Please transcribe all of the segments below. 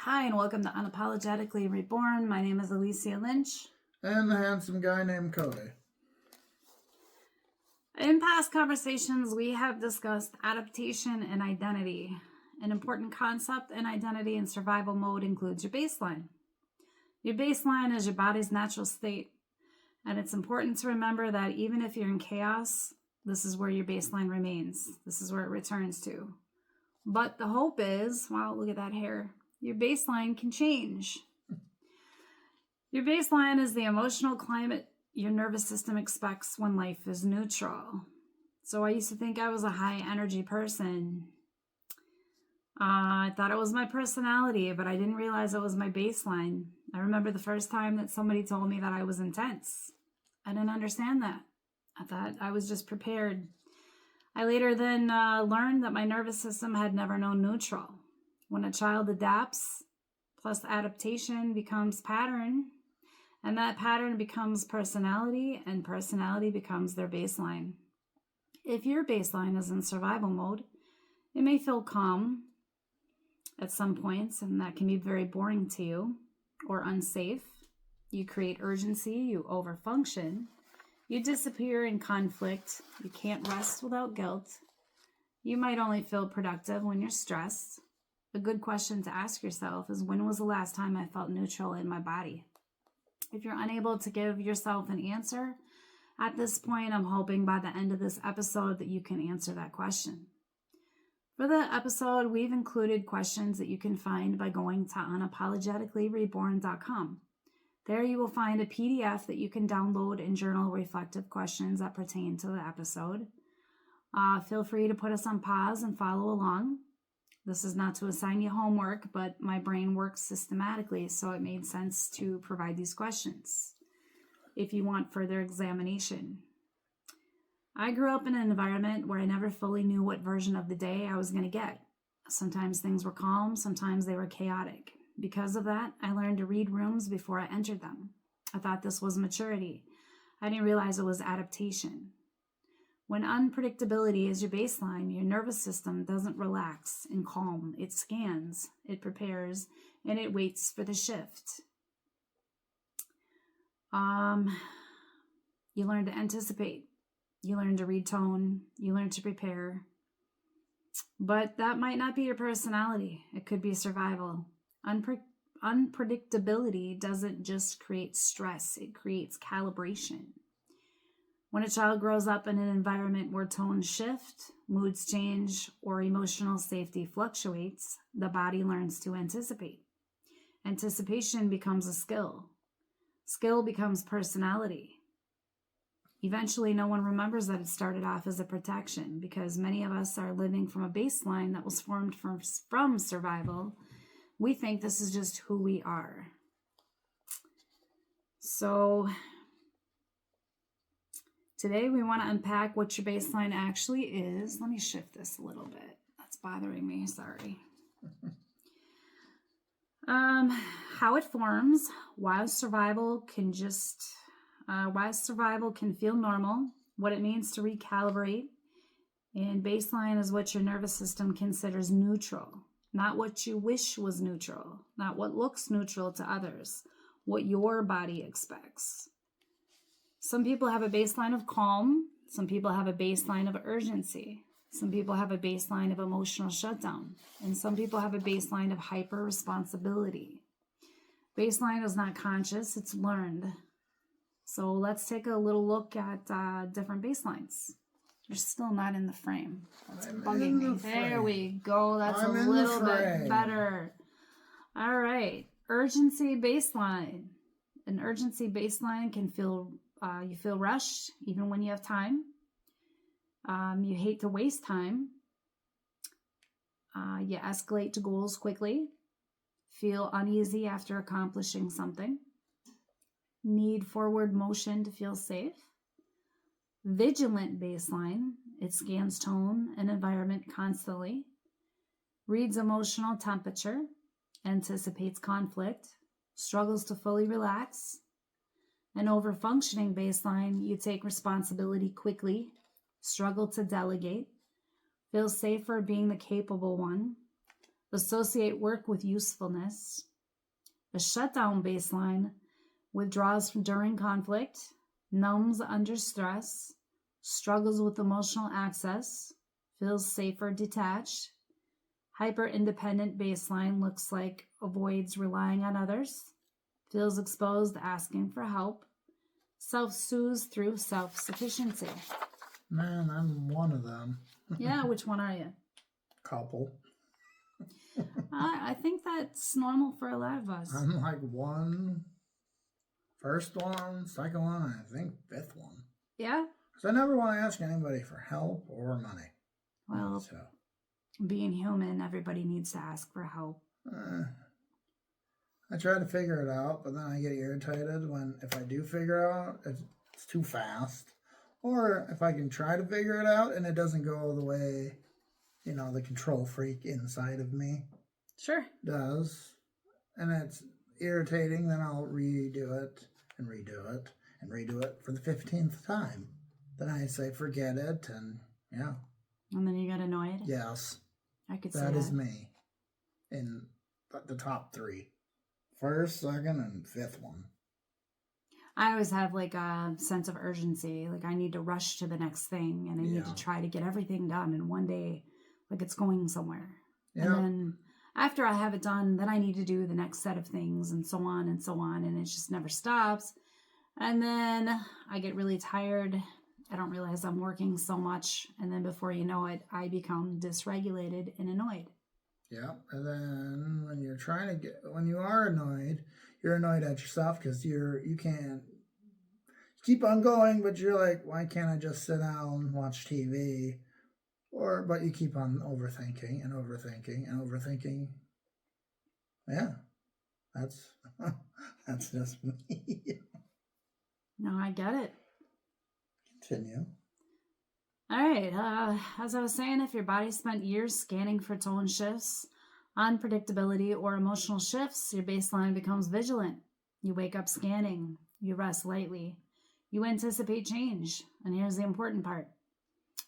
Hi, and welcome to Unapologetically Reborn. My name is Alicia Lynch. And the handsome guy named Cody. In past conversations, we have discussed adaptation and identity. An important concept in identity and survival mode includes your baseline. Your baseline is your body's natural state, and it's important to remember that even if you're in chaos, this is where your baseline remains. This is where it returns to. But the hope is, wow, look at that hair. Your baseline can change. Your baseline is the emotional climate your nervous system expects when life is neutral. So I used to think I was a high energy person. I thought it was my personality, but I didn't realize it was my baseline. I remember the first time that somebody told me that I was intense. I didn't understand that. I thought I was just prepared. I later then learned that my nervous system had never known neutral. When a child adapts, plus adaptation becomes pattern, and that pattern becomes personality, and personality becomes their baseline. If your baseline is in survival mode, it may feel calm at some points, and that can be very boring to you, or unsafe. You create urgency, you overfunction, you disappear in conflict, you can't rest without guilt. You might only feel productive when you're stressed. A good question to ask yourself is, when was the last time I felt neutral in my body? If you're unable to give yourself an answer at this point, I'm hoping by the end of this episode that you can answer that question. For the episode, we've included questions that you can find by going to unapologeticallyreborn.com. There you will find a PDF that you can download and journal reflective questions that pertain to the episode. Feel free to put us on pause and follow along. This is not to assign you homework, but my brain works systematically, so it made sense to provide these questions if you want further examination. I grew up in an environment where I never fully knew what version of the day I was going to get. Sometimes things were calm, sometimes they were chaotic. Because of that, I learned to read rooms before I entered them. I thought this was maturity. I didn't realize it was adaptation. When unpredictability is your baseline, your nervous system doesn't relax and calm. It scans, it prepares, and it waits for the shift. You learn to anticipate. You learn to read tone. You learn to prepare. But that might not be your personality. It could be survival. Unpredictability doesn't just create stress. It creates calibration. When a child grows up in an environment where tones shift, moods change, or emotional safety fluctuates, the body learns to anticipate. Anticipation becomes a skill. Skill becomes personality. Eventually, no one remembers that it started off as a protection, because many of us are living from a baseline that was formed from survival. We think this is just who we are. So today we want to unpack what your baseline actually is. Let me shift this a little bit. That's bothering me, sorry. How it forms, why survival can feel normal, what it means to recalibrate, and baseline is what your nervous system considers neutral, not what you wish was neutral, not what looks neutral to others, what your body expects. Some people have a baseline of calm. Some people have a baseline of urgency. Some people have a baseline of emotional shutdown. And some people have a baseline of hyper responsibility. Baseline is not conscious, it's learned. So let's take a little look at different baselines. You're still not in the frame. That's bugging me. There we go. That's a little bit better. All right. Urgency baseline. An urgency baseline can feel you feel rushed even when you have time. You hate to waste time. You escalate to goals quickly. Feel uneasy after accomplishing something. Need forward motion to feel safe. Vigilant baseline. It scans tone and environment constantly. Reads emotional temperature. Anticipates conflict. Struggles to fully relax. An overfunctioning baseline, you take responsibility quickly, struggle to delegate, feel safer being the capable one. associate work with usefulness. A shutdown baseline withdraws during conflict, numbs under stress, struggles with emotional access, feels safer detached. Hyper-independent baseline looks like avoids relying on others, feels exposed asking for help, self-soothes through self-sufficiency. Man, I'm one of them. Yeah, which one are you? Couple. I think that's normal for a lot of us. I'm like one, first one, second one, and I think fifth one. Yeah? Because I never want to ask anybody for help or money. Well, So, being human, everybody needs to ask for help. I try to figure it out, but then I get irritated when if I do figure out, it's too fast. Or if I can try to figure it out and it doesn't go the way, the control freak inside of me Sure. does, and it's irritating, then I'll redo it and redo it and redo it for the 15th time. Then I say, forget it, and yeah. And then you get annoyed? Yes. I could say that. That is me in the top three. First, second, and fifth one. I always have like a sense of urgency. Like I need to rush to the next thing and I need to try to get everything done in one day, like it's going somewhere. Yep. And then after I have it done, then I need to do the next set of things and so on and so on. And it just never stops. And then I get really tired. I don't realize I'm working so much. And then before you know it, I become dysregulated and annoyed. Yeah. And then when you are annoyed, you're annoyed at yourself because you can't keep on going, but you're like, why can't I just sit down and watch TV? But you keep on overthinking and overthinking and overthinking. Yeah. That's just me. No, I get it. Continue. All right. As I was saying, if your body spent years scanning for tone shifts, unpredictability, or emotional shifts, your baseline becomes vigilant. You wake up scanning. You rest lightly. You anticipate change. And here's the important part.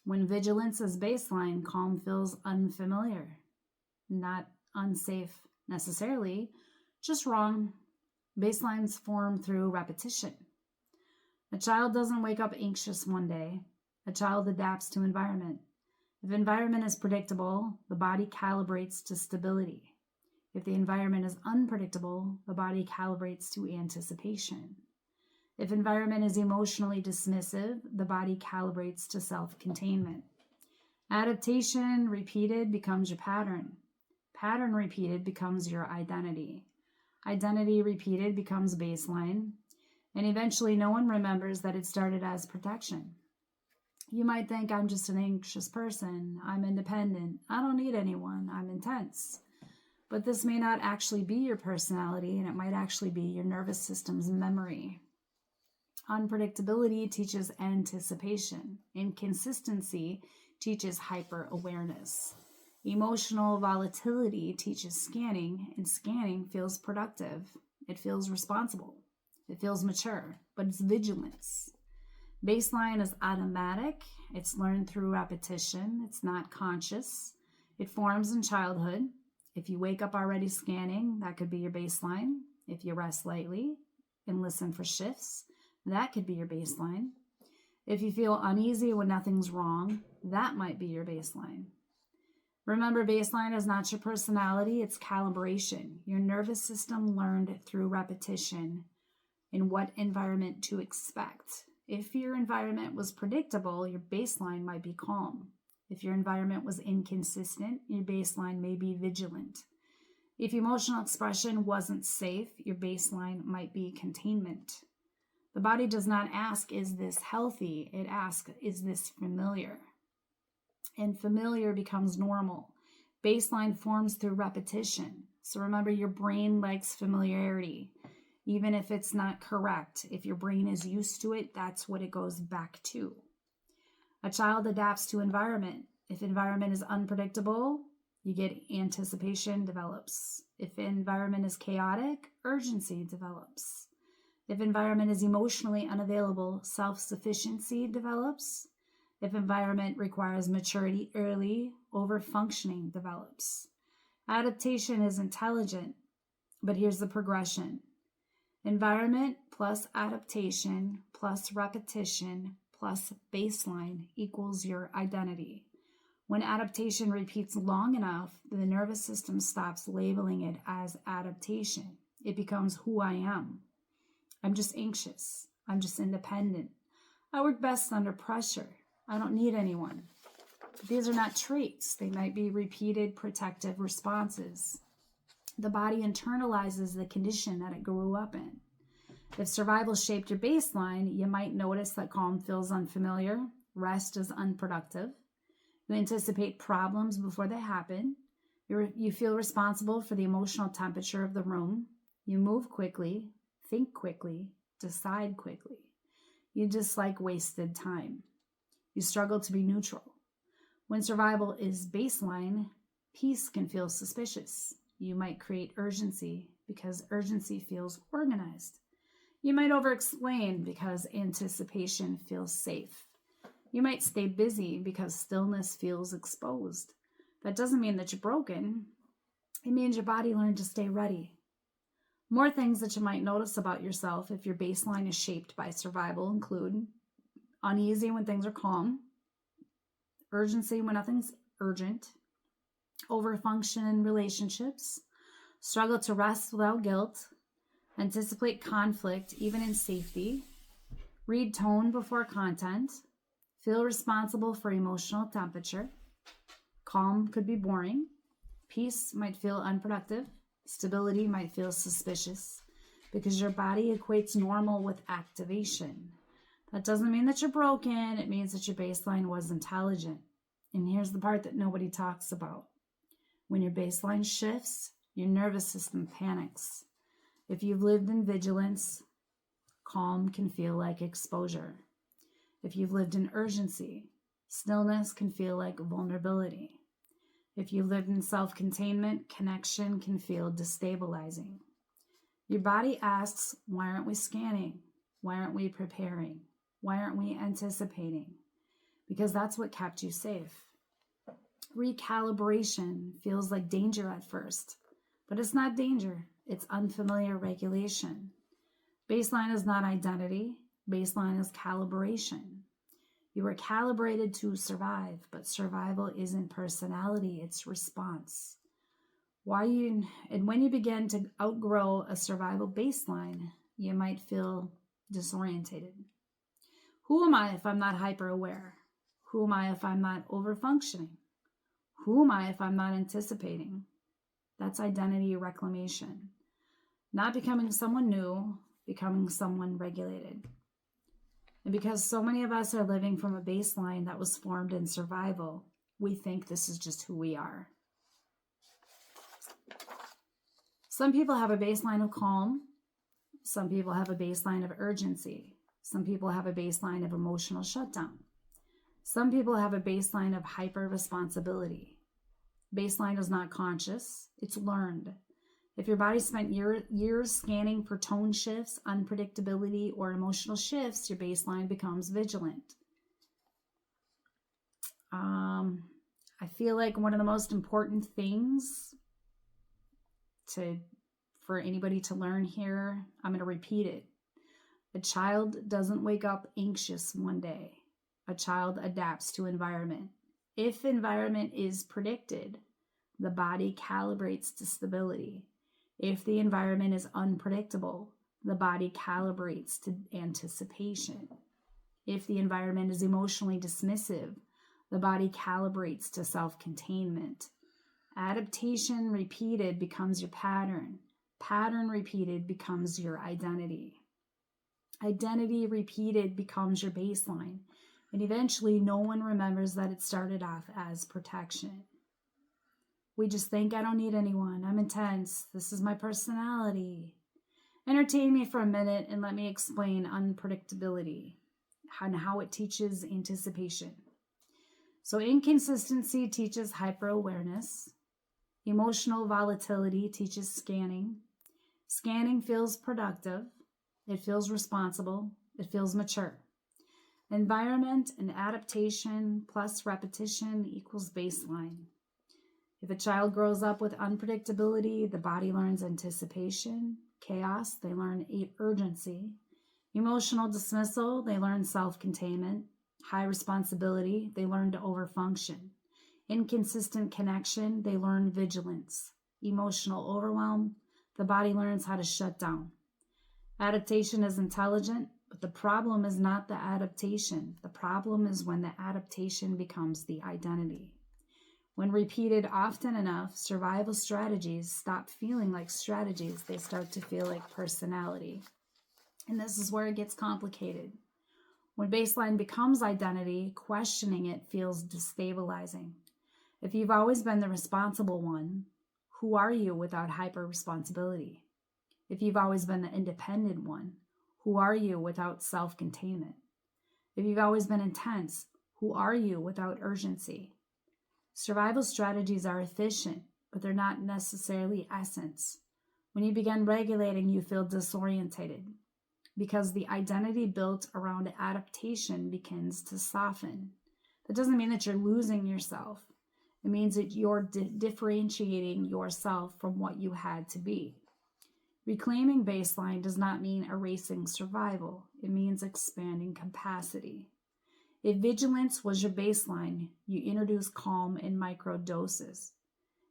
When vigilance is baseline, calm feels unfamiliar. Not unsafe necessarily, just wrong. Baselines form through repetition. A child doesn't wake up anxious one day. A child adapts to environment. If environment is predictable, the body calibrates to stability. If the environment is unpredictable, the body calibrates to anticipation. If environment is emotionally dismissive, the body calibrates to self-containment. Adaptation repeated becomes your pattern. Pattern repeated becomes your identity. Identity repeated becomes baseline. And eventually no one remembers that it started as protection. You might think I'm just an anxious person. I'm independent. I don't need anyone. I'm intense. But this may not actually be your personality, and it might actually be your nervous system's memory. Unpredictability teaches anticipation. Inconsistency teaches hyper-awareness. Emotional volatility teaches scanning, and scanning feels productive. It feels responsible. It feels mature, but it's vigilance. Baseline is automatic. It's learned through repetition. It's not conscious. It forms in childhood. If you wake up already scanning, that could be your baseline. If you rest lightly and listen for shifts, that could be your baseline. If you feel uneasy when nothing's wrong, that might be your baseline. Remember, baseline is not your personality, it's calibration. Your nervous system learned through repetition in what environment to expect. If your environment was predictable, your baseline might be calm. If your environment was inconsistent, your baseline may be vigilant. If emotional expression wasn't safe, your baseline might be containment. The body does not ask, is this healthy? It asks, is this familiar? And familiar becomes normal. Baseline forms through repetition. So remember, your brain likes familiarity. Even if it's not correct, if your brain is used to it, that's what it goes back to. A child adapts to environment. If environment is unpredictable, you get anticipation develops. If environment is chaotic, urgency develops. If environment is emotionally unavailable, self-sufficiency develops. If environment requires maturity early, over-functioning develops. Adaptation is intelligent, but here's the progression. Environment plus adaptation plus repetition plus baseline equals your identity. When adaptation repeats long enough, the nervous system stops labeling it as adaptation. It becomes who I am. I'm just anxious. I'm just independent. I work best under pressure. I don't need anyone. These are not traits. They might be repeated protective responses. The body internalizes the condition that it grew up in. If survival shaped your baseline, you might notice that calm feels unfamiliar, rest is unproductive. You anticipate problems before they happen. You feel responsible for the emotional temperature of the room. You move quickly, think quickly, decide quickly. You dislike wasted time. You struggle to be neutral. When survival is baseline, peace can feel suspicious. You might create urgency because urgency feels organized. You might over-explain because anticipation feels safe. You might stay busy because stillness feels exposed. That doesn't mean that you're broken. It means your body learned to stay ready. More things that you might notice about yourself if your baseline is shaped by survival include uneasy when things are calm, urgency when nothing's urgent, overfunction in relationships, struggle to rest without guilt, anticipate conflict even in safety, read tone before content, feel responsible for emotional temperature. Calm could be boring. Peace might feel unproductive. Stability might feel suspicious because your body equates normal with activation. That doesn't mean that you're broken. It means that your baseline was intelligent. And here's the part that nobody talks about. When your baseline shifts, your nervous system panics. If you've lived in vigilance, calm can feel like exposure. If you've lived in urgency, stillness can feel like vulnerability. If you've lived in self-containment, connection can feel destabilizing. Your body asks, why aren't we scanning? Why aren't we preparing? Why aren't we anticipating? Because that's what kept you safe. Recalibration feels like danger at first, but it's not danger. It's unfamiliar regulation. Baseline is not identity. Baseline is calibration. You were calibrated to survive, but survival isn't personality, it's response. When you begin to outgrow a survival baseline, you might feel disorientated. Who am I if I'm not hyper aware? Who am I if I'm not overfunctioning? Who am I if I'm not anticipating? That's identity reclamation. Not becoming someone new, becoming someone regulated. And because so many of us are living from a baseline that was formed in survival, we think this is just who we are. Some people have a baseline of calm. Some people have a baseline of urgency. Some people have a baseline of emotional shutdown. Some people have a baseline of hyper responsibility. Baseline is not conscious, it's learned. If your body spent years scanning for tone shifts, unpredictability, or emotional shifts, your baseline becomes vigilant. I feel like one of the most important things for anybody to learn here, I'm going to repeat it. A child doesn't wake up anxious one day. A child adapts to environment. If environment is predicted, the body calibrates to stability. If the environment is unpredictable, the body calibrates to anticipation. If the environment is emotionally dismissive, the body calibrates to self-containment. Adaptation repeated becomes your pattern. Pattern repeated becomes your identity. Identity repeated becomes your baseline. And eventually, no one remembers that it started off as protection. We just think, I don't need anyone. I'm intense. This is my personality. Entertain me for a minute and let me explain unpredictability and how it teaches anticipation. So inconsistency teaches hyper-awareness. Emotional volatility teaches scanning. Scanning feels productive. It feels responsible. It feels mature. Environment and adaptation plus repetition equals baseline. If a child grows up with unpredictability, the body learns anticipation. Chaos, they learn urgency. Emotional dismissal, they learn self-containment. High responsibility, they learn to overfunction. Inconsistent connection, they learn vigilance. Emotional overwhelm, the body learns how to shut down. Adaptation is intelligent, but the problem is not the adaptation. The problem is when the adaptation becomes the identity. When repeated often enough, survival strategies stop feeling like strategies. They start to feel like personality. And this is where it gets complicated. When baseline becomes identity, questioning it feels destabilizing. If you've always been the responsible one, who are you without hyper-responsibility? If you've always been the independent one, who are you without self-containment? If you've always been intense, who are you without urgency? Survival strategies are efficient, but they're not necessarily essence. When you begin regulating, you feel disorientated because the identity built around adaptation begins to soften. That doesn't mean that you're losing yourself. It means that you're differentiating yourself from what you had to be. Reclaiming baseline does not mean erasing survival. It means expanding capacity. If vigilance was your baseline, you introduce calm in micro doses.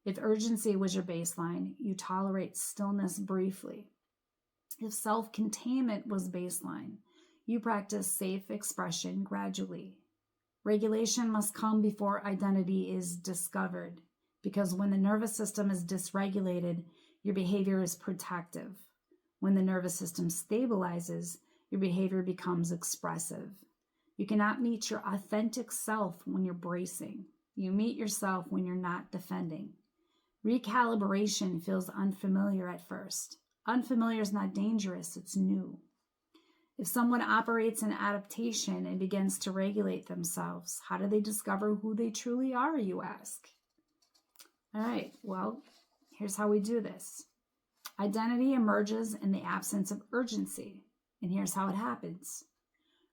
If urgency was your baseline, you tolerate stillness briefly. If self-containment was baseline, you practice safe expression gradually. Regulation must come before identity is discovered, because when the nervous system is dysregulated, your behavior is protective. When the nervous system stabilizes, your behavior becomes expressive. You cannot meet your authentic self when you're bracing. You meet yourself when you're not defending. Recalibration feels unfamiliar at first. Unfamiliar is not dangerous, it's new. If someone operates in adaptation and begins to regulate themselves, how do they discover who they truly are, you ask? All right, well, here's how we do this. Identity emerges in the absence of urgency, and here's how it happens.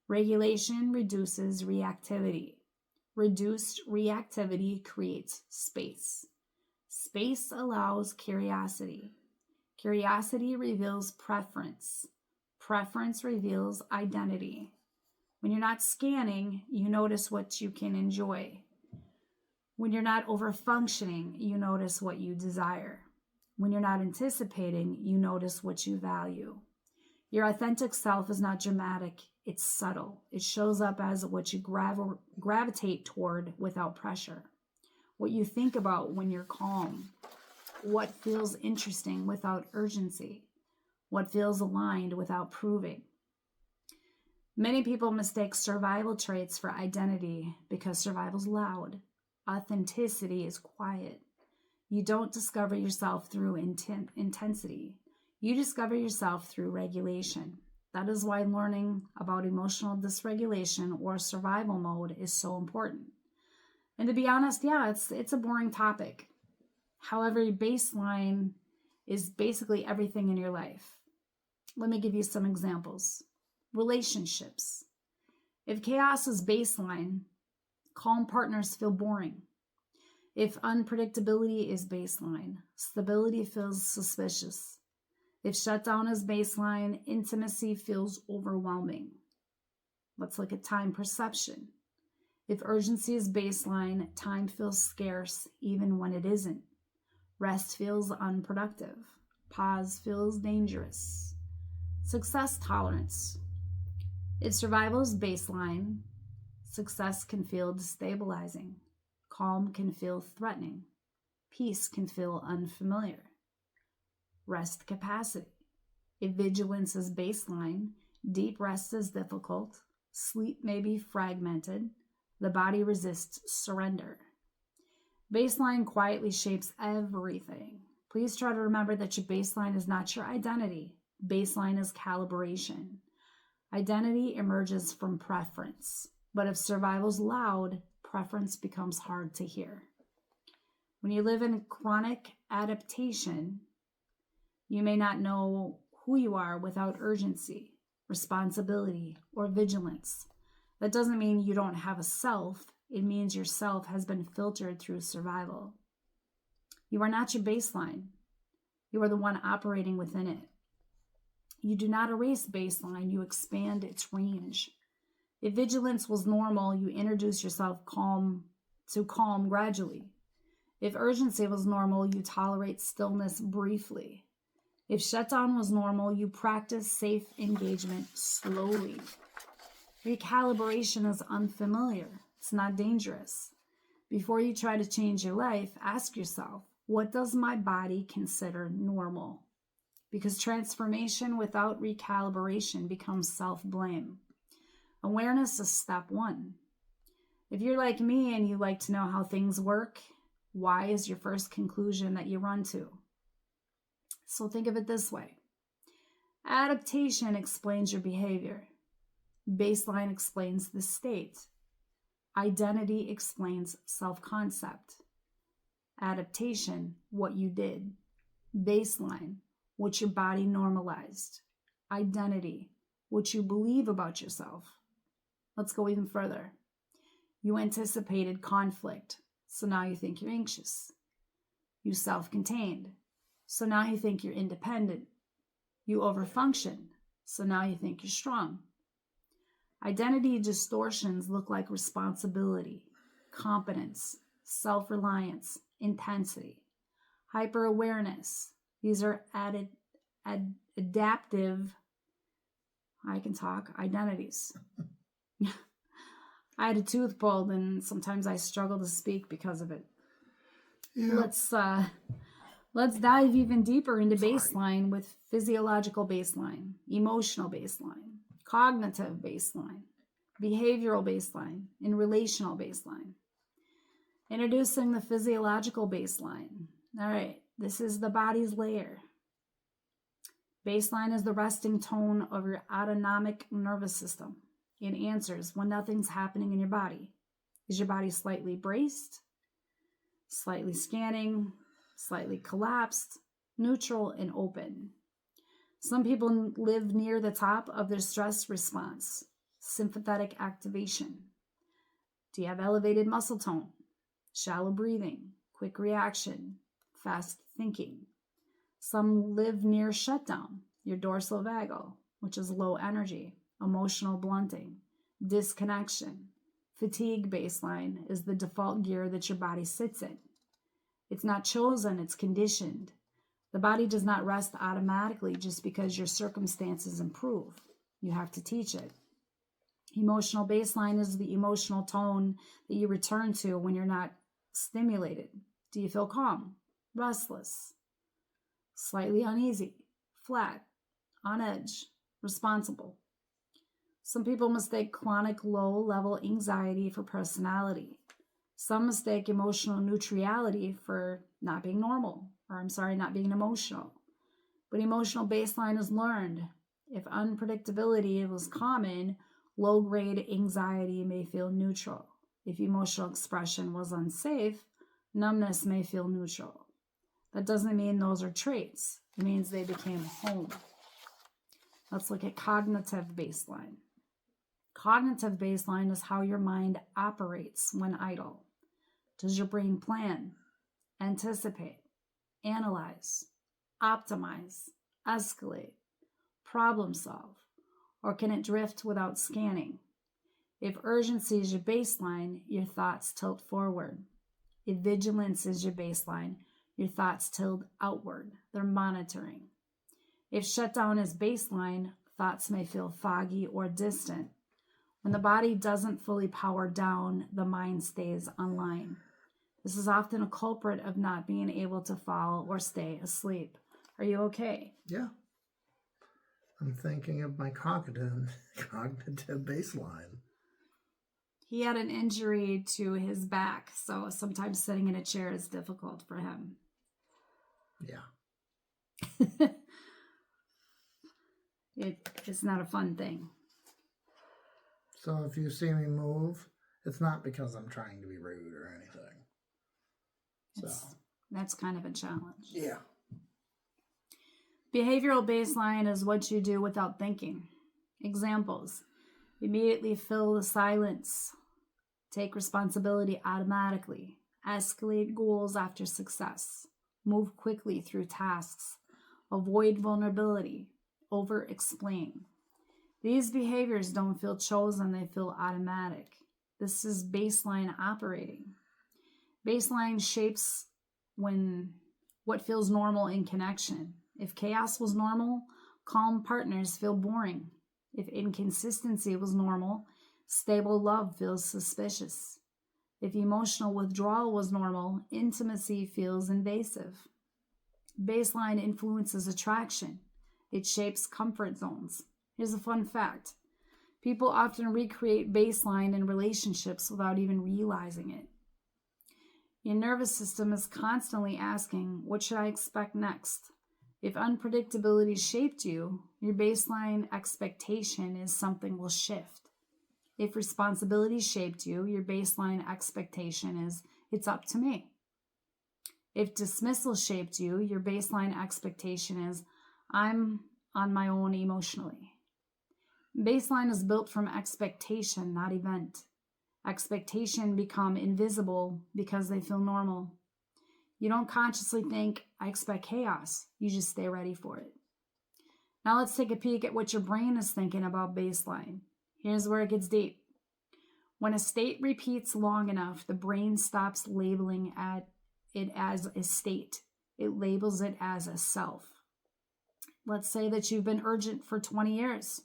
Regulation reduces reactivity. Reduced reactivity creates space. Space allows curiosity. Curiosity reveals preference. Preference reveals identity. When you're not scanning, you notice what you can enjoy. When you're not overfunctioning, you notice what you desire. When you're not anticipating, you notice what you value. Your authentic self is not dramatic, it's subtle. It shows up as what you gravitate toward without pressure. What you think about when you're calm. What feels interesting without urgency. What feels aligned without proving. Many people mistake survival traits for identity because survival's loud. Authenticity is quiet. You don't discover yourself through intensity. You discover yourself through regulation. That is why learning about emotional dysregulation or survival mode is so important. And to be honest, yeah, it's a boring topic. However, your baseline is basically everything in your life. Let me give you some examples. Relationships. If chaos is baseline, calm partners feel boring. If unpredictability is baseline, stability feels suspicious. If shutdown is baseline, intimacy feels overwhelming. Let's look at time perception. If urgency is baseline, time feels scarce even when it isn't. Rest feels unproductive. Pause feels dangerous. Success tolerance. If survival is baseline, success can feel destabilizing. Calm can feel threatening. Peace can feel unfamiliar. Rest capacity. If vigilance is baseline, deep rest is difficult. Sleep may be fragmented. The body resists surrender. Baseline quietly shapes everything. Please try to remember that your baseline is not your identity. Baseline is calibration. Identity emerges from preference. But if survival's loud, preference becomes hard to hear. When you live in chronic adaptation, you may not know who you are without urgency, responsibility, or vigilance. That doesn't mean you don't have a self. It means your self has been filtered through survival. You are not your baseline. You are the one operating within it. You do not erase baseline, you expand its range. If vigilance was normal, you introduce yourself calm gradually. If urgency was normal, you tolerate stillness briefly. If shutdown was normal, you practice safe engagement slowly. Recalibration is unfamiliar. It's not dangerous. Before you try to change your life, ask yourself, what does my body consider normal? Because transformation without recalibration becomes self-blame. Awareness is step one. If you're like me and you like to know how things work, why is your first conclusion that you run to? So think of it this way. Adaptation explains your behavior. Baseline explains the state. Identity explains self-concept. Adaptation, what you did. Baseline, what your body normalized. Identity, what you believe about yourself. Let's go even further. You anticipated conflict, so now you think you're anxious. You self-contained, so now you think you're independent. You overfunction, so now you think you're strong. Identity distortions look like responsibility, competence, self-reliance, intensity, hyper-awareness. These are adaptive, identities. I had a tooth pulled and sometimes I struggle to speak because of it. Yeah. Let's dive even deeper into baseline with physiological baseline, emotional baseline, cognitive baseline, behavioral baseline, and relational baseline. Introducing the physiological baseline. All right, this is the body's layer. Baseline is the resting tone of your autonomic nervous system. It answers when nothing's happening in your body. Is your body slightly braced, slightly scanning, slightly collapsed, neutral, and open? Some people live near the top of their stress response, sympathetic activation. Do you have elevated muscle tone, shallow breathing, quick reaction, fast thinking? Some live near shutdown, your dorsal vagal, which is low energy, emotional blunting, disconnection. Fatigue baseline is the default gear that your body sits in. It's not chosen, it's conditioned. The body does not rest automatically just because your circumstances improve. You have to teach it. Emotional baseline is the emotional tone that you return to when you're not stimulated. Do you feel calm, restless, slightly uneasy, flat, on edge, responsible? Some people mistake chronic low-level anxiety for personality. Some mistake emotional neutrality for not being not being emotional. But emotional baseline is learned. If unpredictability was common, low-grade anxiety may feel neutral. If emotional expression was unsafe, numbness may feel neutral. That doesn't mean those are traits. It means they became home. Let's look at cognitive baseline. Cognitive baseline is how your mind operates when idle. Does your brain plan, anticipate, analyze, optimize, escalate, problem solve, or can it drift without scanning? If urgency is your baseline, your thoughts tilt forward. If vigilance is your baseline, your thoughts tilt outward. They're monitoring. If shutdown is baseline, thoughts may feel foggy or distant. When the body doesn't fully power down, the mind stays online. This is often a culprit of not being able to fall or stay asleep. Are you okay? Yeah. I'm thinking of my cognitive baseline. He had an injury to his back, so sometimes sitting in a chair is difficult for him. Yeah. It's not a fun thing. So if you see me move, it's not because I'm trying to be rude or anything. That's kind of a challenge. Yeah. Behavioral baseline is what you do without thinking. Examples: immediately fill the silence, take responsibility automatically, escalate goals after success, move quickly through tasks, avoid vulnerability, over-explain. These behaviors don't feel chosen, they feel automatic. This is baseline operating. Baseline shapes what feels normal in connection. If chaos was normal, calm partners feel boring. If inconsistency was normal, stable love feels suspicious. If emotional withdrawal was normal, intimacy feels invasive. Baseline influences attraction. It shapes comfort zones. Here's a fun fact. People often recreate baseline in relationships without even realizing it. Your nervous system is constantly asking, what should I expect next? If unpredictability shaped you, your baseline expectation is something will shift. If responsibility shaped you, your baseline expectation is it's up to me. If dismissal shaped you, your baseline expectation is I'm on my own emotionally. Baseline is built from expectation, not event. Expectation become invisible because they feel normal. You don't consciously think, I expect chaos. You just stay ready for it. Now let's take a peek at what your brain is thinking about baseline. Here's where it gets deep. When a state repeats long enough, the brain stops labeling it as a state. It labels it as a self. Let's say that you've been urgent for 20 years.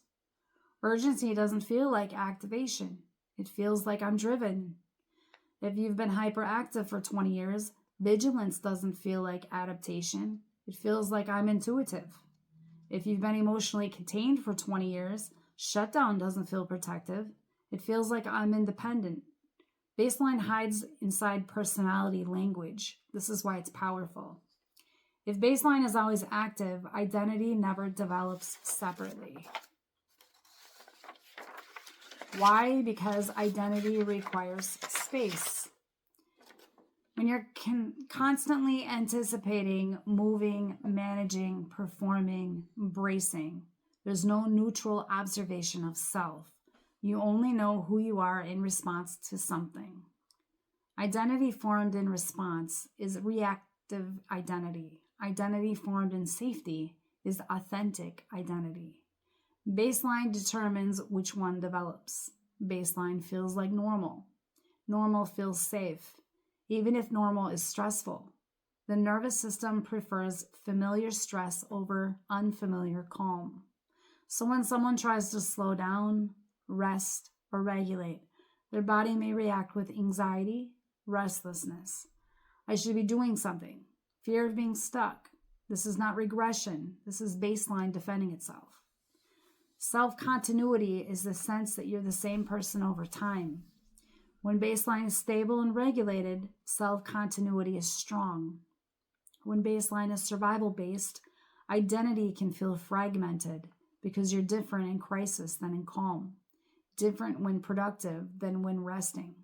Urgency doesn't feel like activation. It feels like I'm driven. If you've been hyperactive for 20 years, vigilance doesn't feel like adaptation. It feels like I'm intuitive. If you've been emotionally contained for 20 years, shutdown doesn't feel protective. It feels like I'm independent. Baseline hides inside personality language. This is why it's powerful. If baseline is always active, identity never develops separately. Why? Because identity requires space. When you're constantly anticipating, moving, managing, performing, bracing, there's no neutral observation of self. You only know who you are in response to something. Identity formed in response is reactive identity. Identity formed in safety is authentic identity. Baseline determines which one develops. Baseline feels like normal. Normal feels safe, even if normal is stressful. The nervous system prefers familiar stress over unfamiliar calm. So when someone tries to slow down, rest, or regulate, their body may react with anxiety, restlessness. I should be doing something. Fear of being stuck. This is not regression. This is baseline defending itself. Self-continuity is the sense that you're the same person over time. When baseline is stable and regulated, self-continuity is strong. When baseline is survival-based, identity can feel fragmented because you're different in crisis than in calm, different when productive than when resting,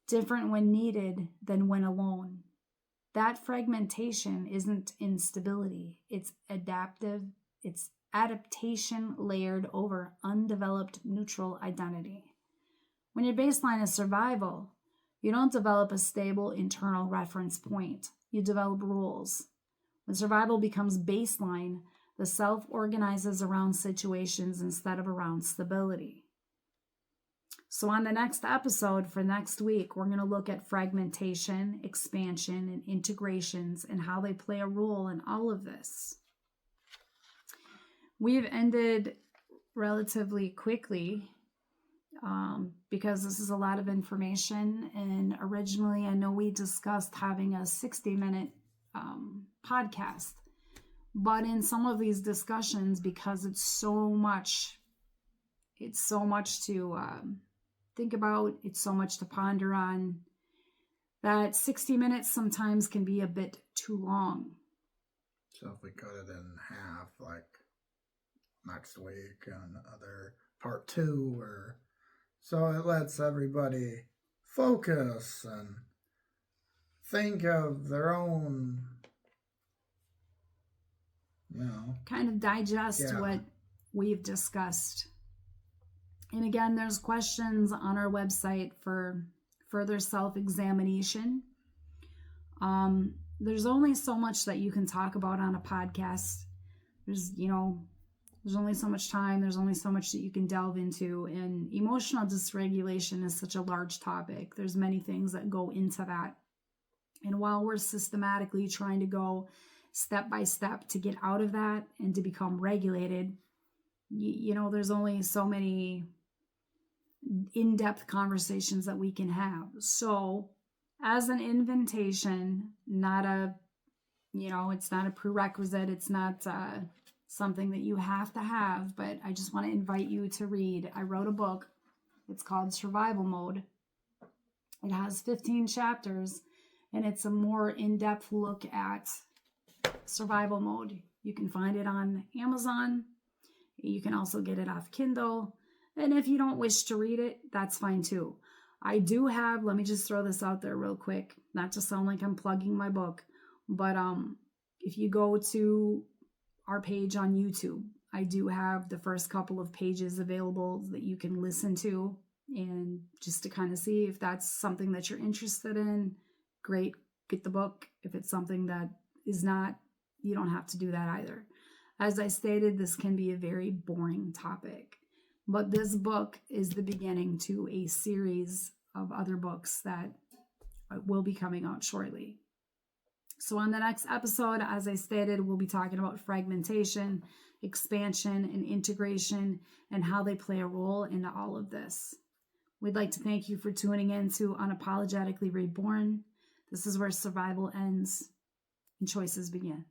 different when needed than when alone. That fragmentation isn't instability, it's adaptation layered over undeveloped neutral identity. When your baseline is survival, you don't develop a stable internal reference point. You develop rules. When survival becomes baseline, the self organizes around situations instead of around stability. So on the next episode for next week, we're going to look at fragmentation, expansion, and integrations and how they play a role in all of this. We've ended relatively quickly because this is a lot of information. And originally, I know we discussed having a 60-minute podcast. But in some of these discussions, because it's so much to think about, it's so much to ponder on, that 60 minutes sometimes can be a bit too long. So if we cut it in half, like next week and other part 2, or so it lets everybody focus and think of their own, kind of digest what we've discussed. And again, there's questions on our website for further self-examination. there's only so much that you can talk about on a podcast. There's only so much time. There's only so much that you can delve into. And emotional dysregulation is such a large topic. There's many things that go into that. And while we're systematically trying to go step by step to get out of that and to become regulated, there's only so many in-depth conversations that we can have. So as an invitation, not a, it's not a prerequisite. It's not something that you have to have, but I just want to invite you to read. I wrote a book. It's called Survival Mode. It has 15 chapters, and it's a more in-depth look at survival mode. You can find it on Amazon. You can also get it off Kindle. And if you don't wish to read it, that's fine too. I do have, let me just throw this out there real quick, not to sound like I'm plugging my book, but if you go to our page on YouTube, I do have the first couple of pages available that you can listen to, and just to kind of see if that's something that you're interested in, great, get the book. If it's something that is not, you don't have to do that either. As I stated, this can be a very boring topic, but this book is the beginning to a series of other books that will be coming out shortly. So on the next episode, as I stated, we'll be talking about fragmentation, expansion, and integration, and how they play a role in all of this. We'd like to thank you for tuning in to Unapologetically Reborn. This is where survival ends and choices begin.